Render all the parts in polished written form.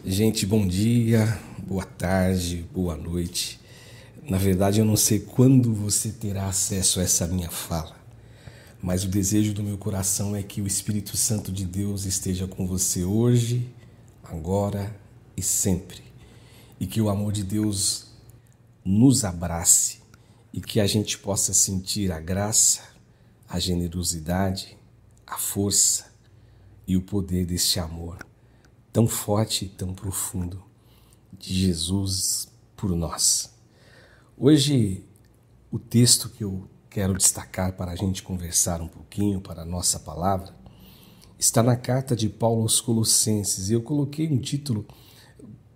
Gente, bom dia, boa tarde, boa noite. Na verdade, eu não sei quando você terá acesso a essa minha fala, mas o desejo do meu coração é que o Espírito Santo de Deus esteja com você hoje, agora e sempre. E que o amor de Deus nos abrace e que a gente possa sentir a graça, a generosidade, a força e o poder deste amor tão forte e tão profundo de Jesus por nós. Hoje, o texto que eu quero destacar para a gente conversar um pouquinho, para a nossa palavra, está na carta de Paulo aos Colossenses. Eu coloquei um título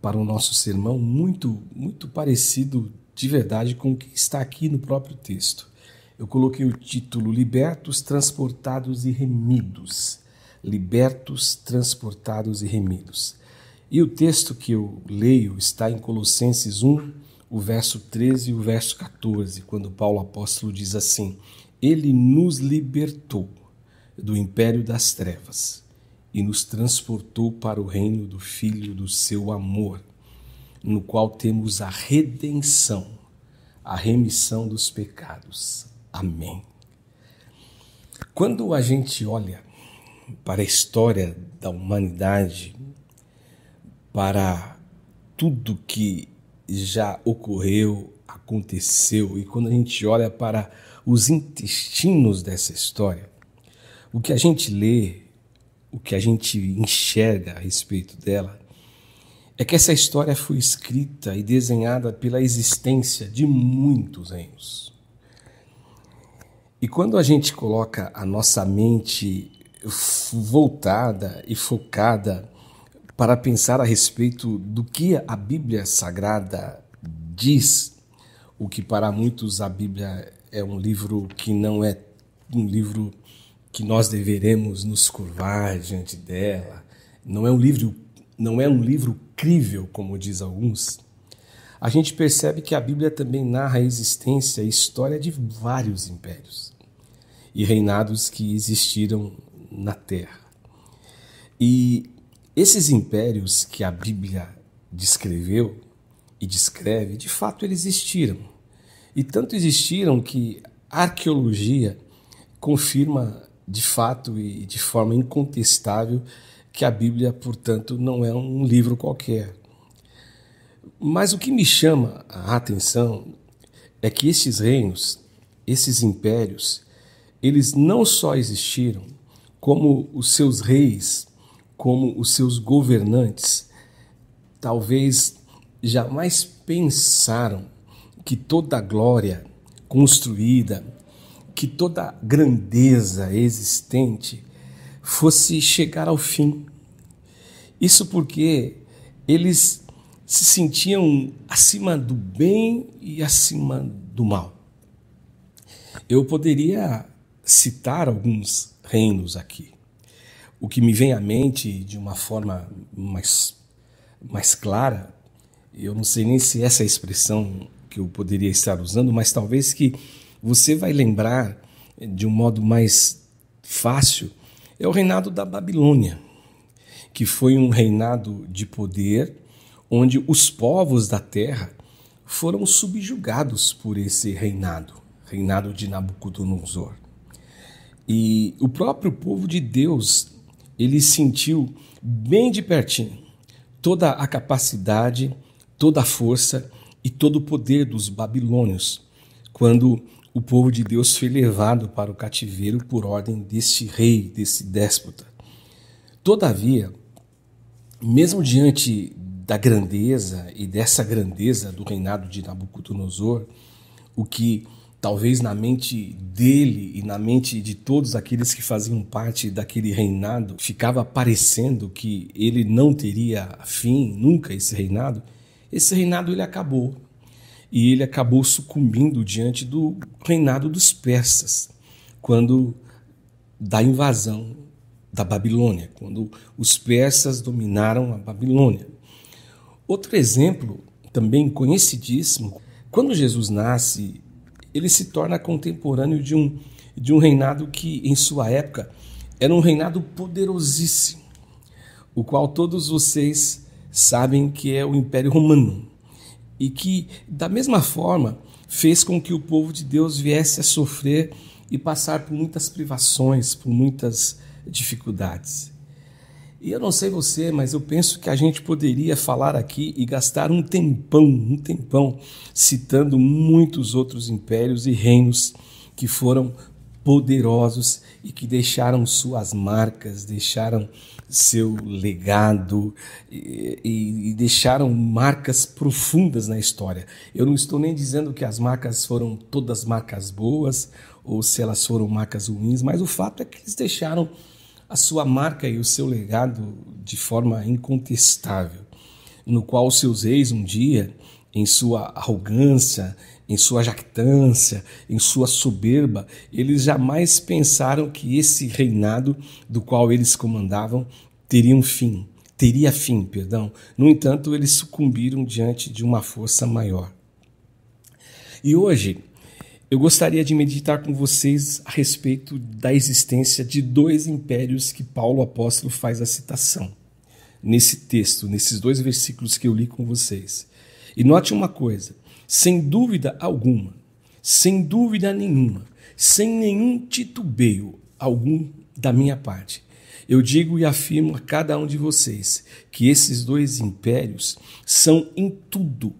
para o nosso sermão muito parecido de verdade com o que está aqui no próprio texto. Eu coloquei o título Libertos, Transportados e Remidos. Libertos, transportados e remidos. E o texto que eu leio está em Colossenses 1, o verso 13 e o verso 14, quando Paulo apóstolo diz assim: Ele nos libertou do império das trevas e nos transportou para o reino do Filho do seu amor, no qual temos a redenção, a remissão dos pecados. Amém. Quando a gente olha para a história da humanidade, para tudo que já ocorreu, aconteceu, e quando a gente olha para os intestinos dessa história, o que a gente lê, o que a gente enxerga a respeito dela, é que essa história foi escrita e desenhada pela existência de muitos reinos. E quando a gente coloca a nossa mente voltada e focada para pensar a respeito do que a Bíblia Sagrada diz, o que para muitos a Bíblia é um livro que não é um livro que nós deveremos nos curvar diante dela, não é um livro crível, como diz alguns, a gente percebe que a Bíblia também narra a existência e história de vários impérios e reinados que existiram na Terra. E esses impérios que a Bíblia descreveu e descreve, de fato eles existiram. E tanto existiram que a arqueologia confirma de fato e de forma incontestável que a Bíblia, portanto, não é um livro qualquer. Mas o que me chama a atenção é que estes reinos, esses impérios, eles não só existiram, como os seus reis, como os seus governantes, talvez jamais pensaram que toda a glória construída, que toda a grandeza existente fosse chegar ao fim. Isso porque eles se sentiam acima do bem e acima do mal. Eu poderia citar alguns reinos aqui. O que me vem à mente de uma forma mais clara, eu não sei nem se essa é a expressão que eu poderia estar usando, mas talvez que você vai lembrar de um modo mais fácil, é o reinado da Babilônia, que foi um reinado de poder onde os povos da terra foram subjugados por esse reinado de Nabucodonosor. E o próprio povo de Deus, ele sentiu bem de pertinho toda a capacidade, toda a força e todo o poder dos babilônios, quando o povo de Deus foi levado para o cativeiro por ordem deste rei, desse déspota. Todavia, mesmo diante da grandeza e dessa grandeza do reinado de Nabucodonosor, o que talvez na mente dele e na mente de todos aqueles que faziam parte daquele reinado, ficava parecendo que ele não teria fim, nunca esse reinado ele acabou. E ele acabou sucumbindo diante do reinado dos persas, quando da invasão da Babilônia, quando os persas dominaram a Babilônia. Outro exemplo, também conhecidíssimo, quando Jesus nasce, ele se torna contemporâneo de um reinado que, em sua época, era um reinado poderosíssimo, o qual todos vocês sabem que é o Império Romano e que, da mesma forma, fez com que o povo de Deus viesse a sofrer e passar por muitas privações, por muitas dificuldades. E eu não sei você, mas eu penso que a gente poderia falar aqui e gastar um tempão, citando muitos outros impérios e reinos que foram poderosos e que deixaram suas marcas, deixaram seu legado e deixaram marcas profundas na história. Eu não estou nem dizendo que as marcas foram todas marcas boas ou se elas foram marcas ruins, mas o fato é que eles deixaram a sua marca e o seu legado de forma incontestável, no qual os seus reis um dia, em sua arrogância, em sua jactância, em sua soberba, eles jamais pensaram que esse reinado do qual eles comandavam teria fim. No entanto, eles sucumbiram diante de uma força maior. E hoje, eu gostaria de meditar com vocês a respeito da existência de dois impérios que Paulo apóstolo faz a citação nesse texto, nesses 2 versículos que eu li com vocês. E note uma coisa, sem dúvida alguma, sem dúvida nenhuma, sem nenhum titubeio algum da minha parte, eu digo e afirmo a cada um de vocês que esses 2 impérios são em tudo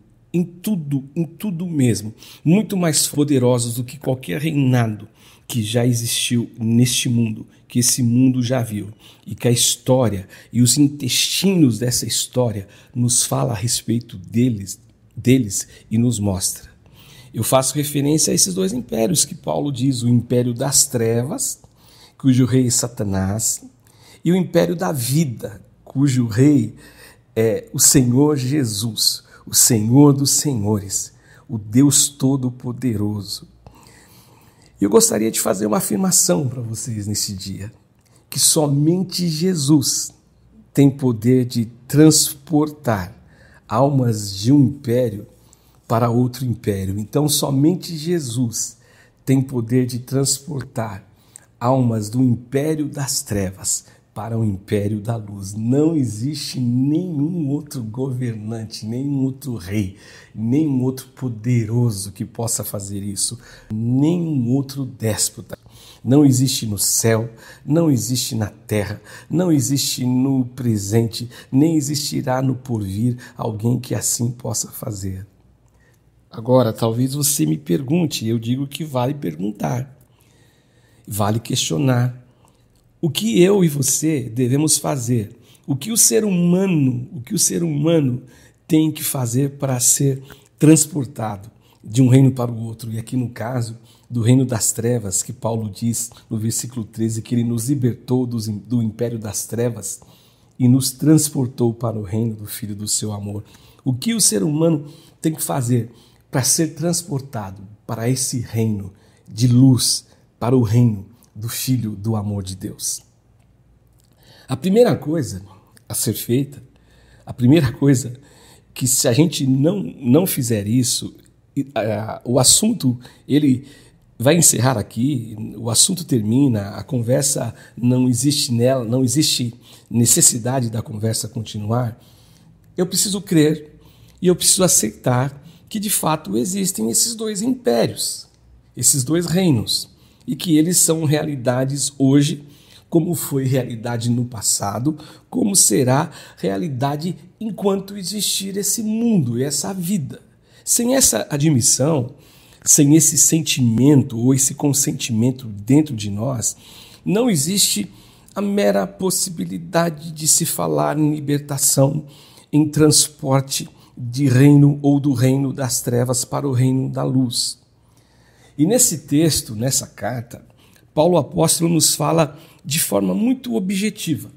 mesmo, muito mais poderosos do que qualquer reinado que já existiu neste mundo, que esse mundo já viu, e que a história e os intestinos dessa história nos fala a respeito deles e nos mostra. Eu faço referência a esses 2 impérios que Paulo diz, o império das trevas, cujo rei é Satanás, e o império da vida, cujo rei é o Senhor Jesus, o Senhor dos senhores, o Deus Todo-Poderoso. Eu gostaria de fazer uma afirmação para vocês nesse dia, que somente Jesus tem poder de transportar almas de um império para outro império. Então, somente Jesus tem poder de transportar almas do império das trevas para o império da luz. Não existe nenhum outro governante, nenhum outro rei, nenhum outro poderoso que possa fazer isso, nenhum outro déspota. Não existe no céu, não existe na terra, não existe no presente, nem existirá no porvir alguém que assim possa fazer. Agora, talvez você me pergunte, eu digo que vale perguntar, vale questionar. O que eu e você devemos fazer? O que o ser humano tem que fazer para ser transportado de um reino para o outro? E aqui no caso do reino das trevas, que Paulo diz no versículo 13, que ele nos libertou do império das trevas e nos transportou para o reino do Filho do seu amor. O que o ser humano tem que fazer para ser transportado para esse reino de luz, para o reino do Filho do amor de Deus? A primeira coisa a ser feita, a primeira coisa que, se a gente não fizer isso, o assunto ele vai encerrar aqui, o assunto termina, a conversa não existe nela, não existe necessidade da conversa continuar. Eu preciso crer e eu preciso aceitar que de fato existem esses 2 impérios, esses 2 reinos, e que eles são realidades hoje, como foi realidade no passado, como será realidade enquanto existir esse mundo e essa vida. Sem essa admissão, sem esse sentimento ou esse consentimento dentro de nós, não existe a mera possibilidade de se falar em libertação, em transporte de reino ou do reino das trevas para o reino da luz. E nesse texto, nessa carta, Paulo apóstolo nos fala de forma muito objetiva.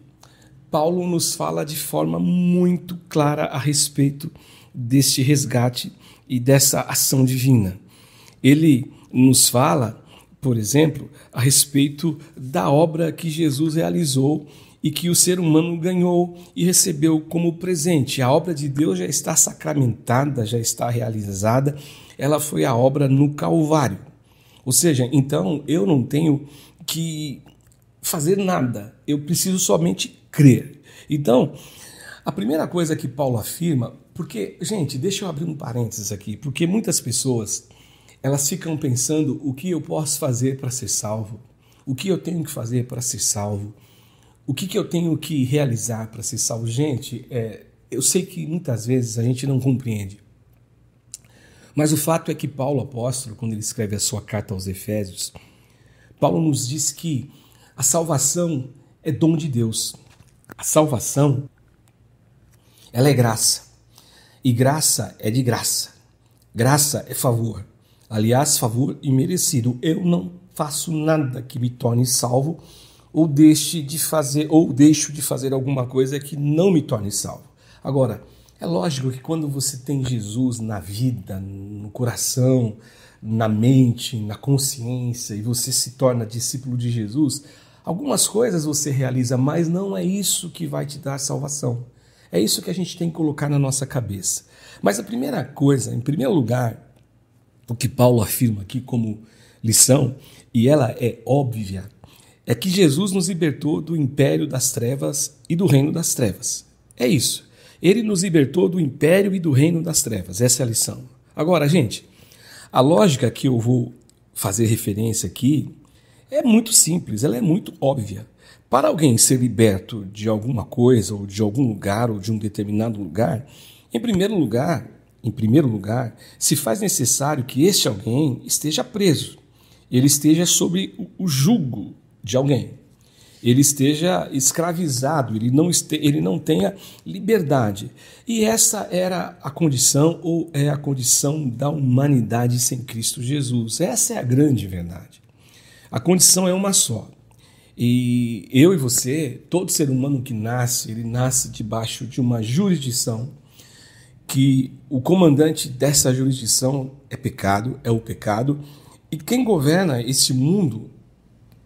Paulo nos fala de forma muito clara a respeito deste resgate e dessa ação divina. Ele nos fala, por exemplo, a respeito da obra que Jesus realizou e que o ser humano ganhou e recebeu como presente. A obra de Deus já está sacramentada, já está realizada, ela foi a obra no Calvário. Ou seja, então eu não tenho que fazer nada, eu preciso somente crer. Então, A primeira coisa que Paulo afirma, porque, gente, deixa eu abrir um parênteses aqui, porque muitas pessoas, elas ficam pensando o que eu posso fazer para ser salvo, o que eu tenho que fazer para ser salvo, o que eu tenho que realizar para ser salvo. Gente, eu sei que muitas vezes a gente não compreende, mas o fato é que Paulo, apóstolo, quando ele escreve a sua carta aos Efésios, Paulo nos diz que a salvação é dom de Deus. A salvação, ela é graça. E graça é de graça. Graça é favor. Aliás, favor imerecido. Eu não faço nada que me torne salvo ou deixo de fazer alguma coisa que não me torne salvo. Agora, é lógico que quando você tem Jesus na vida, no coração, na mente, na consciência, e você se torna discípulo de Jesus, algumas coisas você realiza, mas não é isso que vai te dar salvação. É isso que a gente tem que colocar na nossa cabeça. Mas a primeira coisa, em primeiro lugar, o que Paulo afirma aqui como lição, e ela é óbvia, é que Jesus nos libertou do império das trevas e do reino das trevas. É isso. Ele nos libertou do império e do reino das trevas. Essa é a lição. Agora, gente, a lógica que eu vou fazer referência aqui é muito simples, ela é muito óbvia. Para alguém ser liberto de alguma coisa, ou de algum lugar, ou de um determinado lugar, em primeiro lugar, se faz necessário que este alguém esteja preso. Ele esteja sob o jugo de alguém. Ele esteja escravizado, ele não tenha liberdade. E essa era a condição, ou é a condição da humanidade sem Cristo Jesus. Essa é a grande verdade. A condição é uma só. E eu e você, todo ser humano que nasce, ele nasce debaixo de uma jurisdição que o comandante dessa jurisdição é pecado, é o pecado, e quem governa esse mundo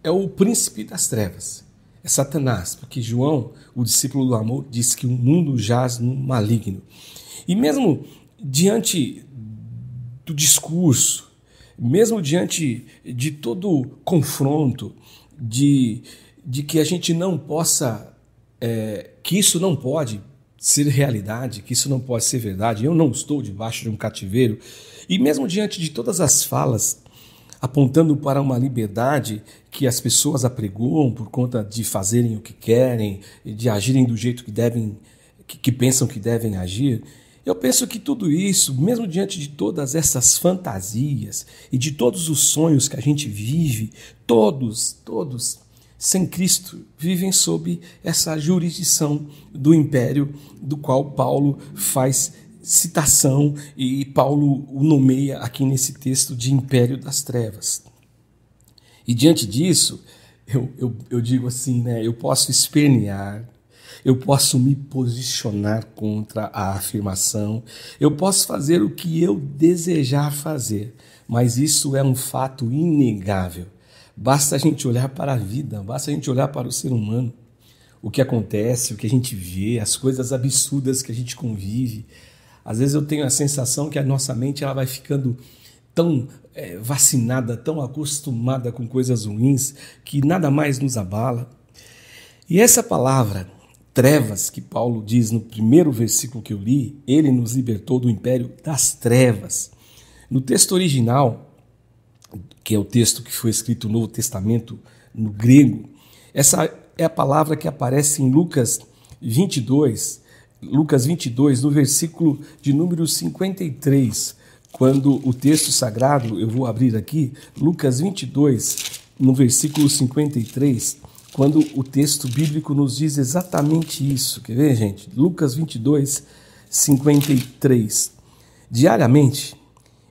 é o príncipe das trevas. É Satanás, porque João, o discípulo do amor, diz que o mundo jaz no maligno. E mesmo diante do discurso, mesmo diante de todo confronto, de que a gente não possa, que isso não pode ser realidade, que isso não pode ser verdade, eu não estou debaixo de um cativeiro, e mesmo diante de todas as falas apontando para uma liberdade que as pessoas apregoam por conta de fazerem o que querem, de agirem do jeito que devem, que pensam que devem agir, eu penso que tudo isso, mesmo diante de todas essas fantasias e de todos os sonhos que a gente vive, todos, sem Cristo, vivem sob essa jurisdição do império do qual Paulo faz citação, e Paulo o nomeia aqui nesse texto de império das trevas. E diante disso, eu digo assim, né, eu posso espernear, eu posso me posicionar contra a afirmação, eu posso fazer o que eu desejar fazer, mas isso é um fato inegável. Basta a gente olhar para a vida, basta a gente olhar para o ser humano, o que acontece, o que a gente vê, as coisas absurdas que a gente convive. Às vezes eu tenho a sensação que a nossa mente ela vai ficando tão vacinada, tão acostumada com coisas ruins, que nada mais nos abala. E essa palavra, trevas, que Paulo diz no primeiro versículo que eu li, ele nos libertou do império das trevas. No texto original, que é o texto que foi escrito no Novo Testamento, no grego, essa é a palavra que aparece em Lucas 22, no versículo de número 53, quando o texto sagrado, eu vou abrir aqui, Lucas 22, no versículo 53, quando o texto bíblico nos diz exatamente isso. Quer ver, gente? Lucas 22, 53. Diariamente,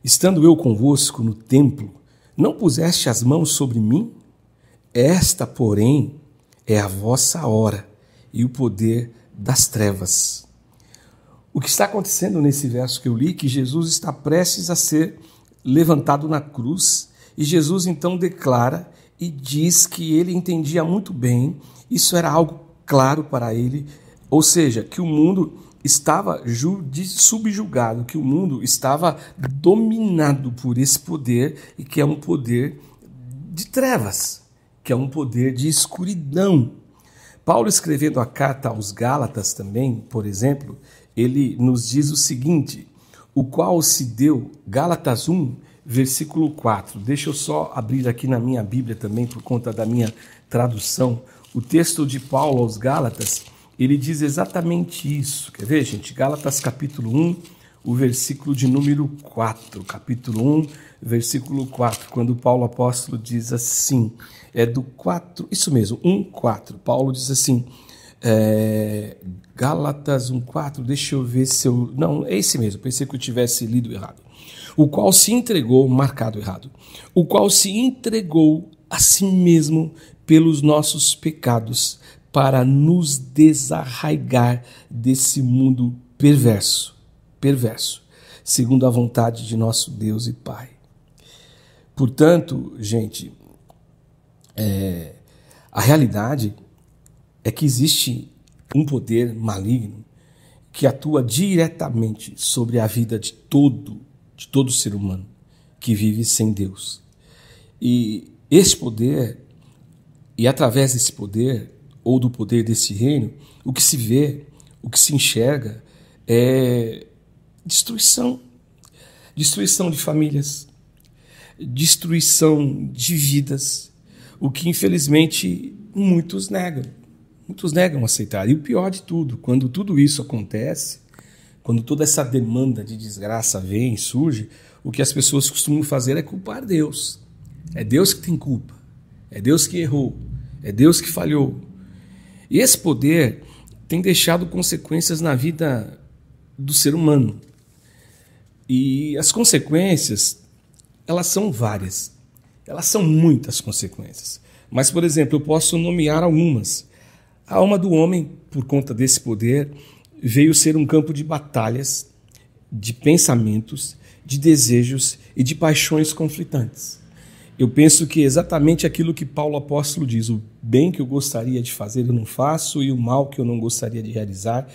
estando eu convosco no templo, não puseste as mãos sobre mim? Esta, porém, é a vossa hora e o poder das trevas. O que está acontecendo nesse verso que eu li, que Jesus está prestes a ser levantado na cruz, e Jesus então declara e diz que ele entendia muito bem, isso era algo claro para ele, ou seja, que o mundo estava subjugado, que o mundo estava dominado por esse poder, e que é um poder de trevas, que é um poder de escuridão. Paulo, escrevendo a carta aos Gálatas também, por exemplo, ele nos diz o seguinte, o qual se deu, Gálatas 1, versículo 4. Deixa eu só abrir aqui na minha Bíblia também, por conta da minha tradução. O texto de Paulo aos Gálatas, ele diz exatamente isso. Quer ver, gente? Gálatas capítulo 1, o versículo de número 4. Capítulo 1, versículo 4, quando Paulo apóstolo diz assim, é do 4, isso mesmo, 1, 4. Paulo diz assim, Gálatas 1, 4, deixa eu ver se eu... Não, é esse mesmo, pensei que eu tivesse lido errado. O qual se entregou, marcado errado, o qual se entregou a si mesmo pelos nossos pecados para nos desarraigar desse mundo perverso, segundo a vontade de nosso Deus e Pai. Portanto, gente, a realidade é que existe um poder maligno que atua diretamente sobre a vida de todo ser humano que vive sem Deus. E esse poder, e através desse poder, ou do poder desse reino, o que se vê, o que se enxerga é destruição. Destruição de famílias, destruição de vidas, o que infelizmente muitos negam aceitar. E o pior de tudo, quando tudo isso acontece, quando toda essa demanda de desgraça vem, surge, o que as pessoas costumam fazer é culpar Deus. É Deus que tem culpa, é Deus que errou, é Deus que falhou. E esse poder tem deixado consequências na vida do ser humano. E as consequências, elas são várias, elas são muitas consequências. Mas, por exemplo, eu posso nomear algumas. A alma do homem, por conta desse poder, veio ser um campo de batalhas, de pensamentos, de desejos e de paixões conflitantes. Eu penso que é exatamente aquilo que Paulo apóstolo diz, o bem que eu gostaria de fazer eu não faço e o mal que eu não gostaria de realizar,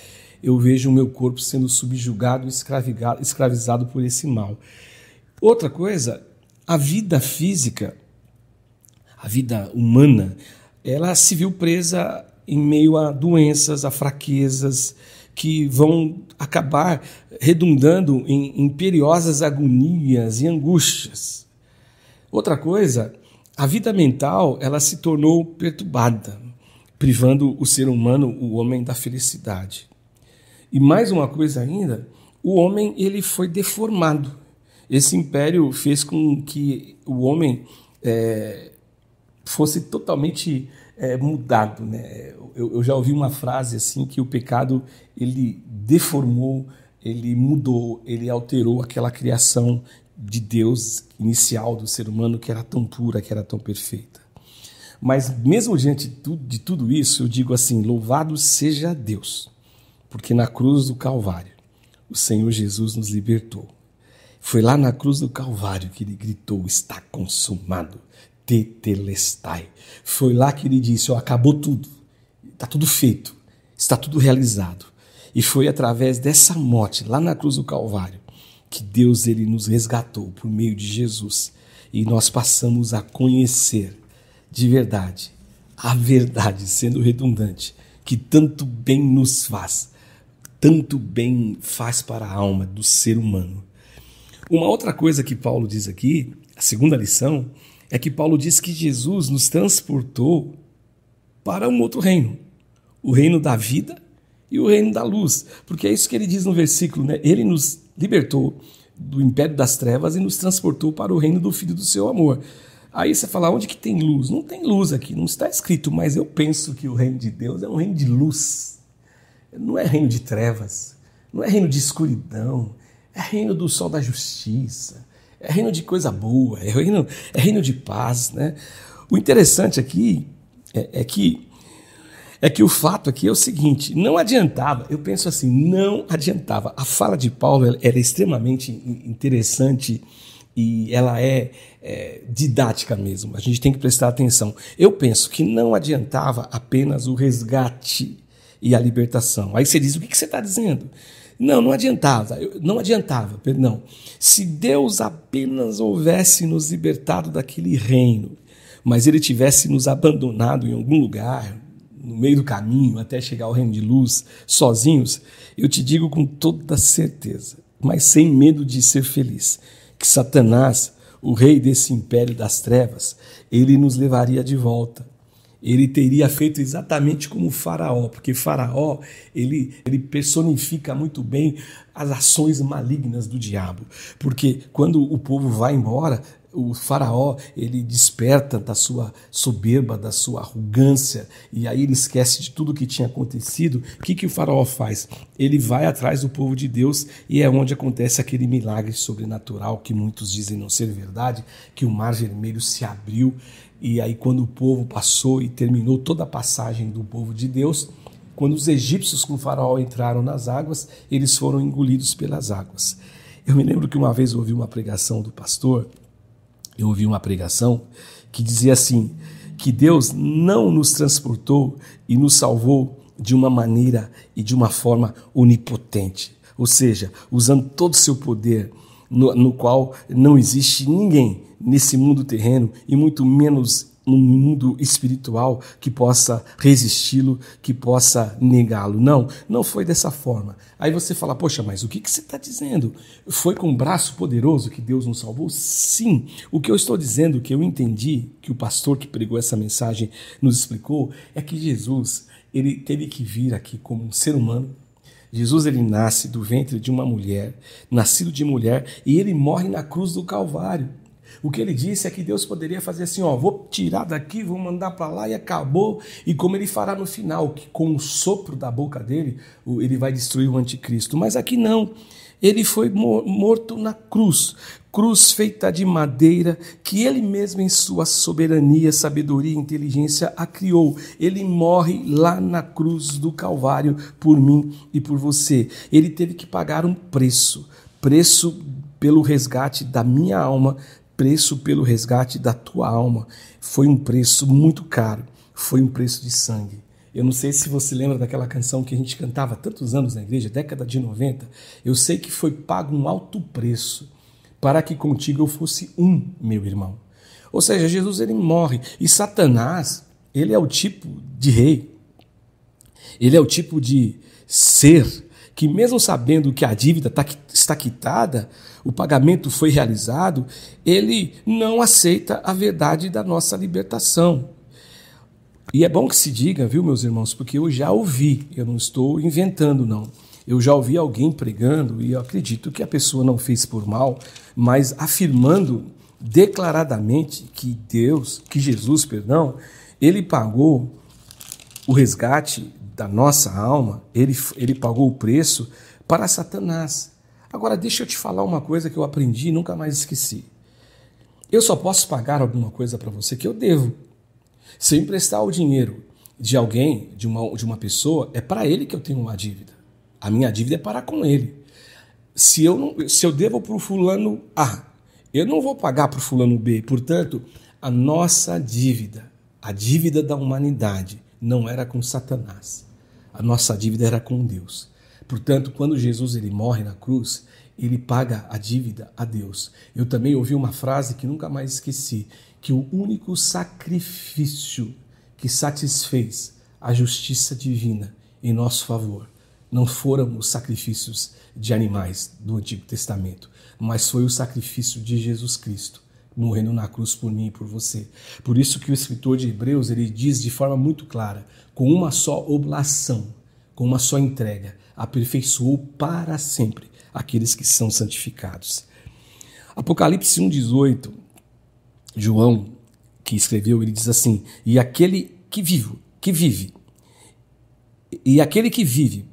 eu vejo o meu corpo sendo subjugado e escravizado por esse mal. Outra coisa, a vida física, a vida humana, ela se viu presa em meio a doenças, a fraquezas, que vão acabar redundando em imperiosas agonias e angústias. Outra coisa, a vida mental ela se tornou perturbada, privando o ser humano, o homem, da felicidade. E mais uma coisa ainda, o homem ele foi deformado. Esse império fez com que o homem fosse totalmente mudado, né? Eu já ouvi uma frase assim que o pecado ele deformou, ele mudou, ele alterou aquela criação de Deus inicial do ser humano que era tão pura, que era tão perfeita. Mas mesmo diante de tudo isso, eu digo assim, louvado seja Deus, porque na cruz do Calvário o Senhor Jesus nos libertou. Foi lá na cruz do Calvário que ele gritou, está consumado, tetelestai. Foi lá que ele disse, acabou tudo, está tudo feito, está tudo realizado. E foi através dessa morte, lá na cruz do Calvário, que Deus ele nos resgatou por meio de Jesus. E nós passamos a conhecer de verdade, a verdade sendo redundante, que tanto bem nos faz, tanto bem faz para a alma do ser humano. Uma outra coisa que Paulo diz aqui, a segunda lição, é que Paulo diz que Jesus nos transportou para um outro reino, o reino da vida e o reino da luz, porque é isso que ele diz no versículo, né? Ele nos libertou do império das trevas e nos transportou para o reino do Filho do seu amor. Aí você fala, onde que tem luz? Não tem luz aqui, não está escrito, mas eu penso que o reino de Deus é um reino de luz, não é reino de trevas, não é reino de escuridão, é reino do sol da justiça, é reino de coisa boa, é reino de paz, né? O interessante aqui é que o fato aqui é o seguinte, não adiantava, eu penso assim, não adiantava. A fala de Paulo era extremamente interessante e ela é didática mesmo, a gente tem que prestar atenção. Eu penso que não adiantava apenas o resgate e a libertação. Aí você diz, o que você está dizendo? Não adiantava. Se Deus apenas houvesse nos libertado daquele reino, mas ele tivesse nos abandonado em algum lugar, no meio do caminho até chegar ao reino de luz, sozinhos, eu te digo com toda certeza, mas sem medo de ser feliz, que Satanás, o rei desse império das trevas, ele nos levaria de volta. Ele teria feito exatamente como o Faraó, porque Faraó, ele personifica muito bem as ações malignas do diabo. Porque quando o povo vai embora, o Faraó, ele desperta da sua soberba, da sua arrogância, e aí ele esquece de tudo que tinha acontecido. O que o Faraó faz? Ele vai atrás do povo de Deus e é onde acontece aquele milagre sobrenatural que muitos dizem não ser verdade, que o Mar Vermelho se abriu. E aí quando o povo passou e terminou toda a passagem do povo de Deus, quando os egípcios com o faraó entraram nas águas, eles foram engolidos pelas águas. Eu me lembro que uma vez eu ouvi uma pregação do pastor, eu ouvi uma pregação que dizia assim, que Deus não nos transportou e nos salvou de uma maneira e de uma forma onipotente, ou seja, usando todo o seu poder, no qual não existe ninguém nesse mundo terreno e muito menos no mundo espiritual que possa resisti-lo, que possa negá-lo. Não foi dessa forma. Aí você fala, poxa, mas o que você está dizendo? Foi com um braço poderoso que Deus nos salvou? Sim. O que eu estou dizendo, que eu entendi, que o pastor que pregou essa mensagem nos explicou, é que Jesus, ele teve que vir aqui como um ser humano. Jesus, ele nasce do ventre de uma mulher, nascido de mulher, e ele morre na cruz do Calvário. O que ele disse é que Deus poderia fazer assim, vou tirar daqui, vou mandar para lá e acabou. E como ele fará no final, que com o sopro da boca dele, ele vai destruir o anticristo. Mas aqui não, ele foi morto na cruz feita de madeira, que ele mesmo em sua soberania, sabedoria e inteligência a criou. Ele morre lá na cruz do Calvário por mim e por você. Ele teve que pagar um preço pelo resgate da minha alma, preço pelo resgate da tua alma. Foi um preço muito caro, foi um preço de sangue. Eu não sei se você lembra daquela canção que a gente cantava há tantos anos na igreja, década de 90. Eu sei que foi pago um alto preço para que contigo eu fosse um, meu irmão. Ou seja, Jesus, ele morre. E Satanás, ele é o tipo de rei, ele é o tipo de ser que mesmo sabendo que a dívida está quitada, o pagamento foi realizado, ele não aceita a verdade da nossa libertação. E é bom que se diga, viu, meus irmãos, porque eu já ouvi, eu não estou inventando, não. Eu já ouvi alguém pregando, e eu acredito que a pessoa não fez por mal, mas afirmando declaradamente que Jesus, ele pagou o resgate da nossa alma, ele pagou o preço para Satanás. Agora, deixa eu te falar uma coisa que eu aprendi e nunca mais esqueci. Eu só posso pagar alguma coisa para você que eu devo. Se eu emprestar o dinheiro de alguém, de uma pessoa, é para ele que eu tenho uma dívida. A minha dívida é para com ele. Se eu devo para o fulano A, eu não vou pagar para o fulano B. Portanto, a nossa dívida, a dívida da humanidade, não era com Satanás. A nossa dívida era com Deus. Portanto, quando Jesus ele morre na cruz, ele paga a dívida a Deus. Eu também ouvi uma frase que nunca mais esqueci, que o único sacrifício que satisfez a justiça divina em nosso favor não foram os sacrifícios de animais do Antigo Testamento, mas foi o sacrifício de Jesus Cristo, morrendo na cruz por mim e por você. Por isso que o escritor de Hebreus ele diz de forma muito clara, com uma só oblação, com uma só entrega, aperfeiçoou para sempre aqueles que são santificados. Apocalipse 1,18, João, que escreveu, ele diz assim, e aquele que vive,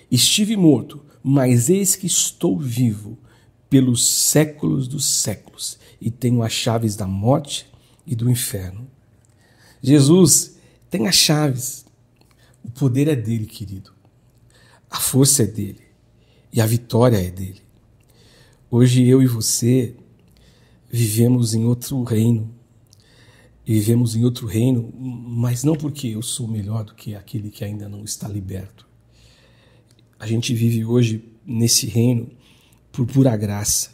estive morto, mas eis que estou vivo pelos séculos dos séculos e tenho as chaves da morte e do inferno. Jesus tem as chaves. O poder é dele, querido. A força é dele. E a vitória é dele. Hoje eu e você vivemos em outro reino. Vivemos em outro reino, mas não porque eu sou melhor do que aquele que ainda não está liberto. A gente vive hoje nesse reino por pura graça,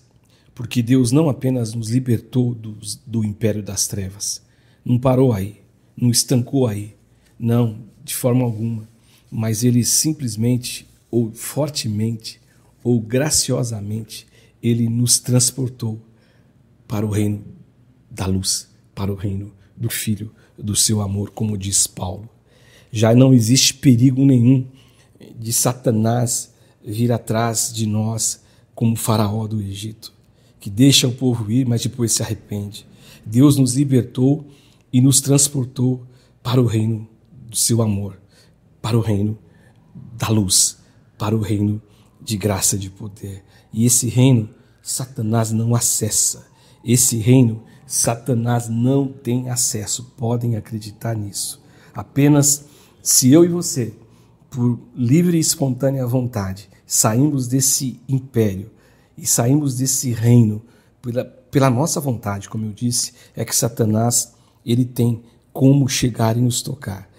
porque Deus não apenas nos libertou do império das trevas, não parou aí, não estancou aí. Não, de forma alguma, mas ele simplesmente, ou fortemente, ou graciosamente, ele nos transportou para o reino da luz, para o reino do Filho do seu amor, como diz Paulo. Já não existe perigo nenhum de Satanás vir atrás de nós como o faraó do Egito, que deixa o povo ir, mas depois se arrepende. Deus nos libertou e nos transportou para o reino do seu amor, para o reino da luz, para o reino de graça e de poder. E esse reino Satanás não acessa. Esse reino Satanás não tem acesso. Podem acreditar nisso. Apenas se eu e você, por livre e espontânea vontade, saímos desse império e saímos desse reino pela nossa vontade, como eu disse, é que Satanás ele tem como chegar e nos tocar.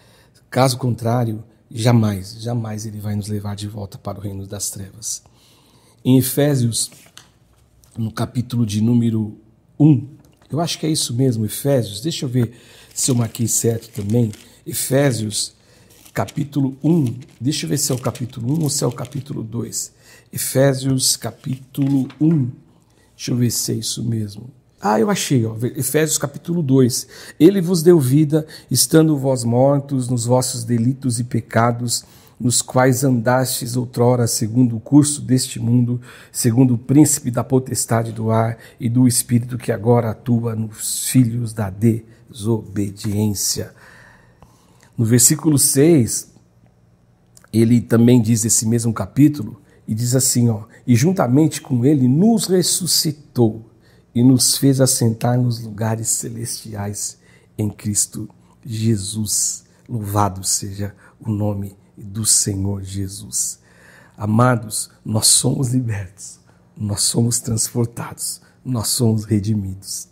Caso contrário, jamais ele vai nos levar de volta para o reino das trevas. Em Efésios, no capítulo de número 1, eu acho que é isso mesmo, Efésios, deixa eu ver se eu marquei certo também, Efésios, capítulo 1, deixa eu ver se é o capítulo 1 ou se é o capítulo 2. Efésios, capítulo 1, deixa eu ver se é isso mesmo. Eu achei, Efésios capítulo 2. Ele vos deu vida, estando vós mortos nos vossos delitos e pecados, nos quais andastes outrora segundo o curso deste mundo, segundo o príncipe da potestade do ar e do espírito que agora atua nos filhos da desobediência. No versículo 6, ele também diz esse mesmo capítulo, e diz assim, e juntamente com ele nos ressuscitou, e nos fez assentar nos lugares celestiais em Cristo Jesus. Louvado seja o nome do Senhor Jesus. Amados, nós somos libertos, nós somos transportados, nós somos redimidos.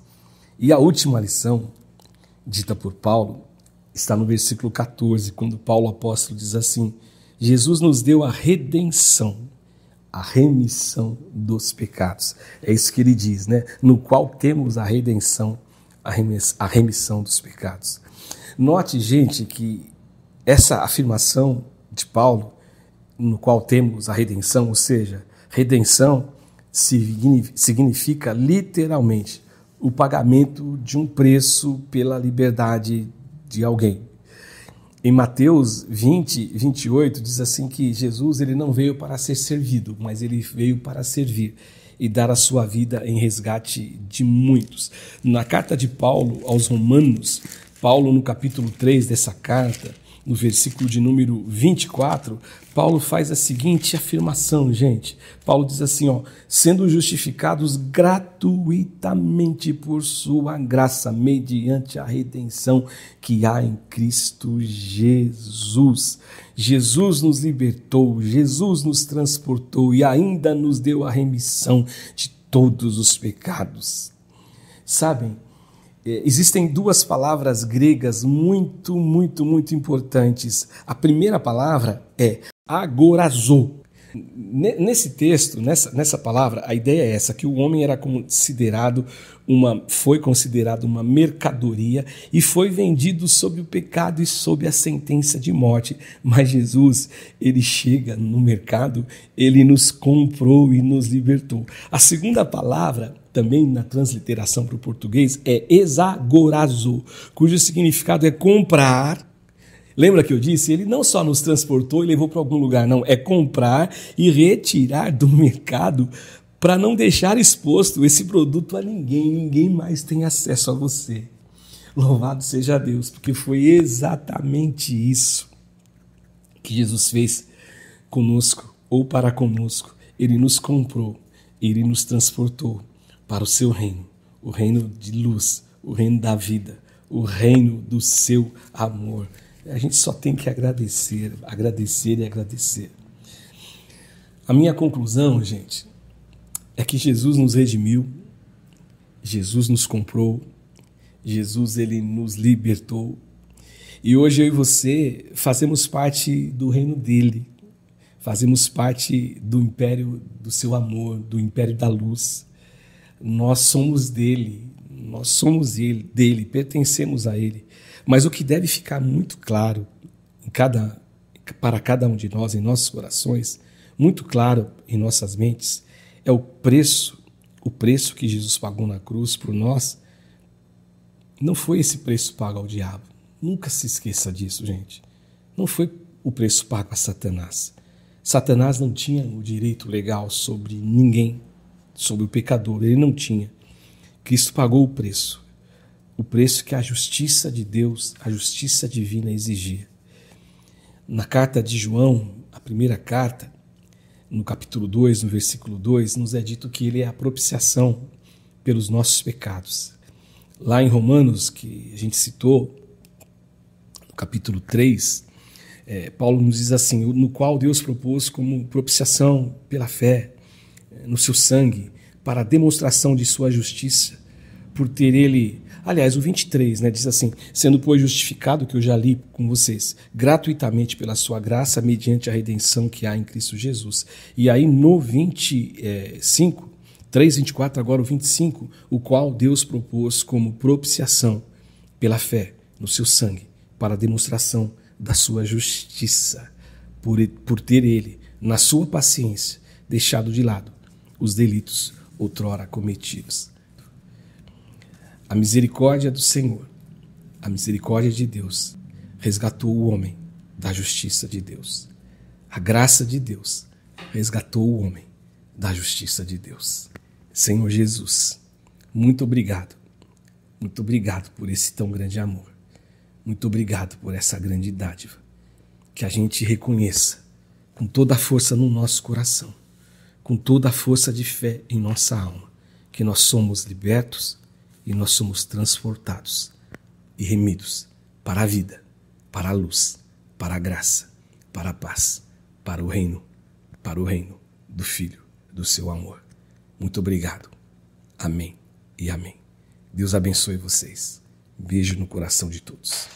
E a última lição, dita por Paulo, está no versículo 14, quando Paulo apóstolo diz assim, Jesus nos deu a redenção, a remissão dos pecados. É isso que ele diz, né? No qual temos a redenção, a remissão dos pecados. Note, gente, que essa afirmação de Paulo, no qual temos a redenção, ou seja, redenção significa literalmente o pagamento de um preço pela liberdade de alguém. Em Mateus 20, 28, diz assim que Jesus ele não veio para ser servido, mas ele veio para servir e dar a sua vida em resgate de muitos. Na carta de Paulo aos Romanos, Paulo no capítulo 3 dessa carta, no versículo de número 24, Paulo faz a seguinte afirmação, gente. Paulo diz assim, sendo justificados gratuitamente por sua graça, mediante a redenção que há em Cristo Jesus. Jesus nos libertou, Jesus nos transportou e ainda nos deu a remissão de todos os pecados. Sabem? Existem duas palavras gregas muito importantes. A primeira palavra é agorazo. Nesse texto, nessa palavra, a ideia é essa, que o homem foi considerado uma mercadoria e foi vendido sob o pecado e sob a sentença de morte. Mas Jesus, ele chega no mercado, ele nos comprou e nos libertou. A segunda palavra, também na transliteração para o português, é exagorazo, cujo significado é comprar. Lembra que eu disse? Ele não só nos transportou e levou para algum lugar, não. É comprar e retirar do mercado para não deixar exposto esse produto a ninguém. Ninguém mais tem acesso a você. Louvado seja Deus, porque foi exatamente isso que Jesus fez conosco ou para conosco. Ele nos comprou, ele nos transportou para o seu reino, o reino de luz, o reino da vida, o reino do seu amor. A gente só tem que agradecer e agradecer. A minha conclusão, gente, é que Jesus nos redimiu, Jesus nos comprou, Jesus ele nos libertou. E hoje eu e você fazemos parte do reino dele, fazemos parte do império do seu amor, do império da luz. Nós somos dele, dele, pertencemos a ele. Mas o que deve ficar muito claro para cada um de nós, em nossos corações, muito claro em nossas mentes, é o preço que Jesus pagou na cruz por nós. Não foi esse preço pago ao diabo. Nunca se esqueça disso, gente. Não foi o preço pago a Satanás. Satanás não tinha o direito legal sobre ninguém, sobre o pecador. Ele não tinha. Cristo pagou o preço que a justiça de Deus, a justiça divina exigia. Na carta de João, a primeira carta, no capítulo 2, no versículo 2, nos é dito que ele é a propiciação pelos nossos pecados. Lá em Romanos, que a gente citou, no capítulo 3, Paulo nos diz assim, no qual Deus propôs como propiciação pela fé no seu sangue, para a demonstração de sua justiça, por ter ele... Aliás, o 23, diz assim, sendo, pois, justificado, que eu já li com vocês, gratuitamente pela sua graça, mediante a redenção que há em Cristo Jesus. E aí no 25, 3:24, agora o 25, o qual Deus propôs como propiciação pela fé no seu sangue, para a demonstração da sua justiça, por ter ele, na sua paciência, deixado de lado os delitos outrora cometidos. A misericórdia do Senhor, a misericórdia de Deus, resgatou o homem da justiça de Deus. A graça de Deus resgatou o homem da justiça de Deus. Senhor Jesus, muito obrigado. Muito obrigado por esse tão grande amor. Muito obrigado por essa grande dádiva. Que a gente reconheça com toda a força no nosso coração, com toda a força de fé em nossa alma, que nós somos libertos e nós somos transportados e remidos para a vida, para a luz, para a graça, para a paz, para o reino do Filho, do seu amor. Muito obrigado. Amém e amém. Deus abençoe vocês. Beijo no coração de todos.